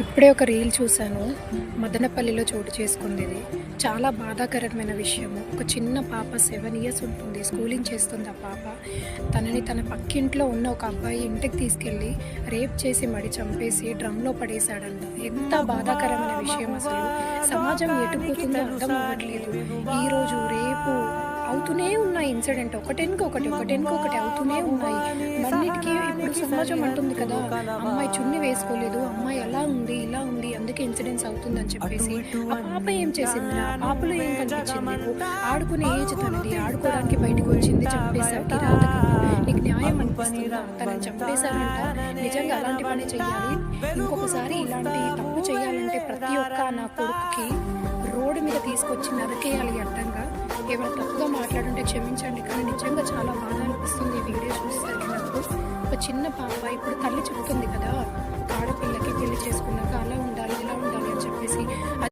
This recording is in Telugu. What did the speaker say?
ఇప్పుడే ఒక రీల్ చూశాను. మదనపల్లిలో చోటు చేసుకుంది ఇది. చాలా బాధాకరమైన విషయము. ఒక చిన్న పాప 7 ఇయర్స్ ఉంటుంది. స్కూలింగ్ చేస్తుంది ఆ పాప. తనని తన పక్కింట్లో ఉన్న ఒక అబ్బాయి ఇంటికి తీసుకెళ్ళి రేప్ చేసి మడి చంపేసి డ్రమ్‌లో పడేశాడంట. ఎంత బాధాకరమైన విషయం అసలు. సమాజం ఎటు పోతుందో అర్థం అవ్వట్లేదు. ఈరోజు, రేపు అవుతూనే ఉన్నాయి ఇన్సిడెంట్. ఒకటెనుకొకటి అవుతూనే ఉన్నాయి. అన్నిటికి ఇప్పుడు సమాజం అంటుంది కదా, అమ్మాయి చున్నీ వేసుకోలేదు, అమ్మాయి అలా ఉంది, ఇలా ఉంది, అందుకే ఇన్సిడెంట్స్ అవుతుందని చెప్పేసి. ఆ పాప ఏం చేసింది? ఆ పాపలో ఏం కనిపించింది నీకు? ఆడుకునే ఏజ్ తనది. ఆడుకోవడానికి బయటికి వచ్చింది, చంపేశావు కిరాతకంగా. నీకు న్యాయం అనిపిస్తుందా? తనని చంపేశారంట. నిజంగా అలాంటి పని చెయ్యాలి. ఇంకొకసారి ఇలాంటి తప్పు చేయాలంటే ప్రతి ఒక్క నా కొడుకుకి రోడ్డు మీద తీసుకొచ్చి నరికేయాలి అడ్డంగా. ఏమైనా తప్పుగా మాట్లాడుంటే క్షమించండి, కానీ నిజంగా చాలా బాధ అనిపిస్తుంది ఈ వీడియో చూసేసరికి నాకు. ఒక చిన్న పాప ఇప్పుడు తల్లి చెప్తుంది కదా, ఒక ఆడపిల్లకి